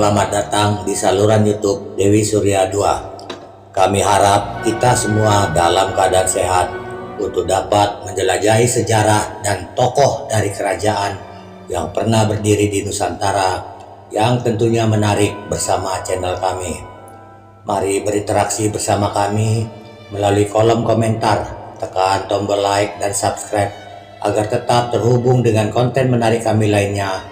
Selamat datang di saluran YouTube Dewi Surya 2. Kami harap kita semua dalam keadaan sehat untuk dapat menjelajahi sejarah dan tokoh dari kerajaan yang pernah berdiri di Nusantara yang tentunya menarik bersama channel kami. Mari berinteraksi bersama kami melalui kolom komentar, tekan tombol like dan subscribe agar tetap terhubung dengan konten menarik kami lainnya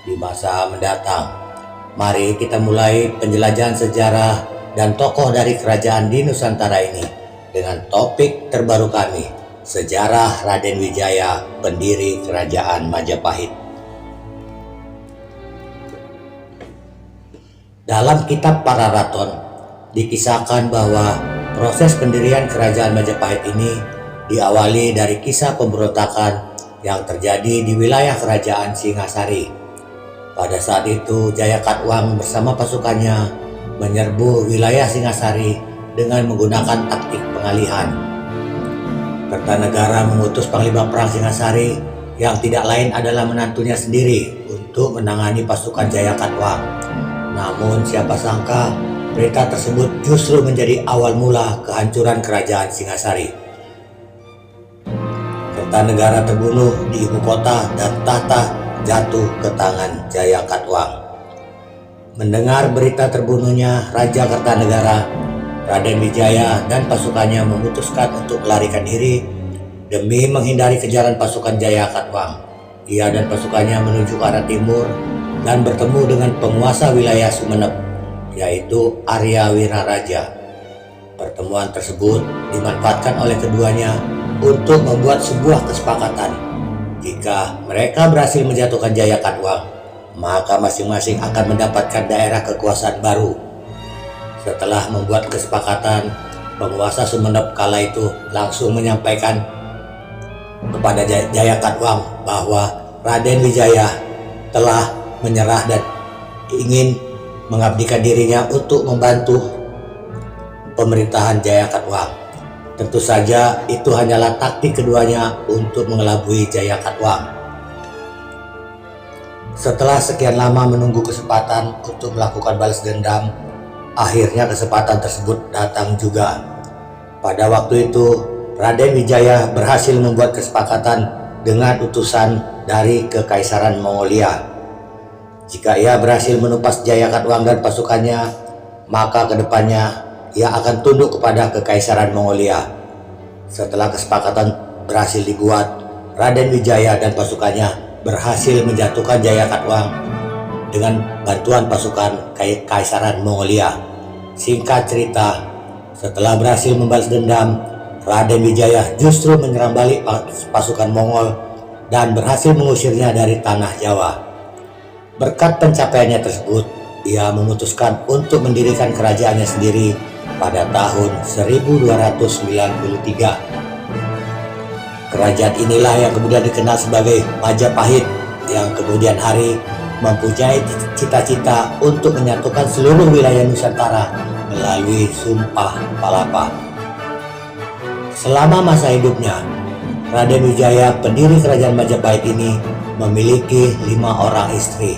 di masa mendatang. Mari kita mulai penjelajahan sejarah dan tokoh dari kerajaan di Nusantara ini dengan topik terbaru kami, sejarah Raden Wijaya, pendiri kerajaan Majapahit. Dalam kitab Pararaton dikisahkan bahwa proses pendirian kerajaan Majapahit ini diawali dari kisah pemberontakan yang terjadi di wilayah kerajaan Singasari. Pada saat itu Jaya Katwang bersama pasukannya menyerbu wilayah Singasari dengan menggunakan taktik pengalihan. Kertanegara mengutus Panglima Perang Singasari yang tidak lain adalah menantunya sendiri untuk menangani pasukan Jaya Katwang. Namun siapa sangka berita tersebut justru menjadi awal mula kehancuran kerajaan Singasari. Kertanegara terbunuh di ibu kota dan tahta jatuh ke tangan Jaya Katwang. Mendengar berita terbunuhnya Raja Kertanegara, Raden Wijaya dan pasukannya memutuskan untuk melarikan diri demi menghindari kejaran pasukan Jaya Katwang. Ia dan pasukannya menuju ke arah timur dan bertemu dengan penguasa wilayah Sumeneb, yaitu Arya Wiraraja. Pertemuan tersebut dimanfaatkan oleh keduanya untuk membuat sebuah kesepakatan. Jika mereka berhasil menjatuhkan Jaya Katwang, maka masing-masing akan mendapatkan daerah kekuasaan baru. Setelah membuat kesepakatan, penguasa Sumeneb kala itu langsung menyampaikan kepada Jaya Katwang bahwa Raden Wijaya telah menyerah dan ingin mengabdikan dirinya untuk membantu pemerintahan Jaya Katwang. Tentu saja itu hanyalah taktik keduanya untuk mengelabui Jaya Katwang. Setelah sekian lama menunggu kesempatan untuk melakukan balas dendam, akhirnya kesempatan tersebut datang juga. Pada waktu itu, Raden Wijaya berhasil membuat kesepakatan dengan utusan dari Kekaisaran Mongolia. Jika ia berhasil menumpas Jaya Katwang dan pasukannya, maka kedepannya ia akan tunduk kepada Kekaisaran Mongolia. Setelah kesepakatan berhasil dibuat, Raden Wijaya dan pasukannya berhasil menjatuhkan Jaya Katwang dengan bantuan pasukan Kekaisaran Mongolia. Singkat cerita, setelah berhasil membalas dendam, Raden Wijaya justru menyerang balik pasukan Mongol dan berhasil mengusirnya dari tanah Jawa. Berkat pencapaiannya tersebut, ia memutuskan untuk mendirikan kerajaannya sendiri pada tahun 1293. Kerajaan inilah yang kemudian dikenal sebagai Majapahit, yang kemudian hari mempunyai cita-cita untuk menyatukan seluruh wilayah Nusantara melalui Sumpah Palapa. Selama masa hidupnya, Raden Wijaya, pendiri kerajaan Majapahit ini, memiliki 5 orang istri,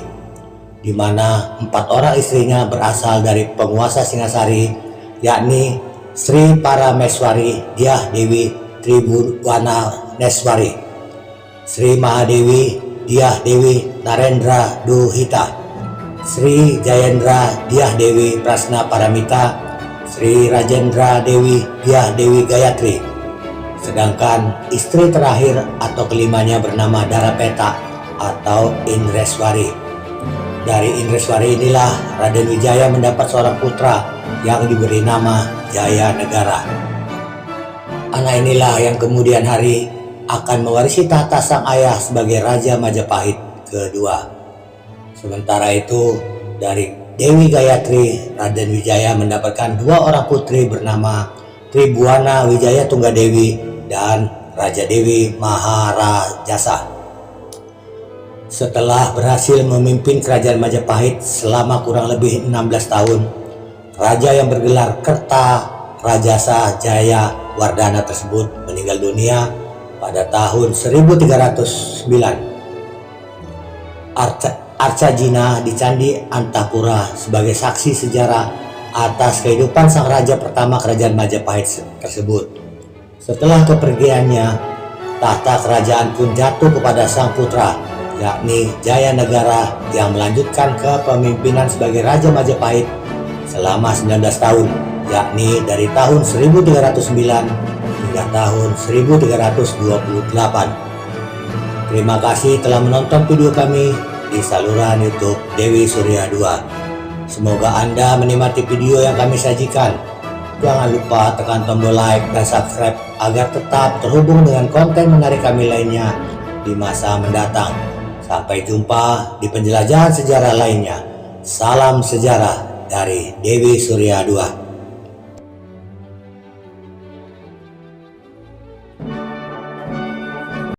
di mana 4 orang istrinya berasal dari penguasa Singasari, yakni Sri Parameswari Dyah Dewi Tribhuwananeswari, Sri Mahadewi Dyah Dewi Narendra Duhita, Sri Jayendra Dyah Dewi Prasna Paramita, Sri Rajendra Dewi Dyah Dewi Gayatri. Sedangkan istri terakhir atau kelimanya bernama Darapeta atau Indreswari. Dari Indreswari inilah Raden Wijaya mendapat seorang putra yang diberi nama Jaya Negara. Anak inilah yang kemudian hari akan mewarisi tahta sang ayah sebagai Raja Majapahit kedua. Sementara itu, dari Dewi Gayatri, Raden Wijaya mendapatkan 2 orang putri bernama Tribhuwana Wijaya Tunggadewi dan Raja Dewi Maharajasa. Setelah berhasil memimpin kerajaan Majapahit selama kurang lebih 16 tahun, raja yang bergelar Kerta Rajasa Jaya Wardana tersebut meninggal dunia pada tahun 1309. Arcajina di Candi Antapura sebagai saksi sejarah atas kehidupan sang raja pertama kerajaan Majapahit tersebut. Setelah kepergiannya, tahta kerajaan pun jatuh kepada sang putra, yakni Jayanegara, yang melanjutkan kepemimpinan sebagai Raja Majapahit selama 19 tahun, yakni dari tahun 1309 hingga tahun 1328. Terima kasih telah menonton video kami di saluran YouTube Dewi Surya 2. Semoga Anda menikmati video yang kami sajikan. Jangan lupa tekan tombol like dan subscribe agar tetap terhubung dengan konten menarik kami lainnya di masa mendatang. Sampai jumpa di penjelajahan sejarah lainnya. Salam sejarah dari Dewi Surya 2.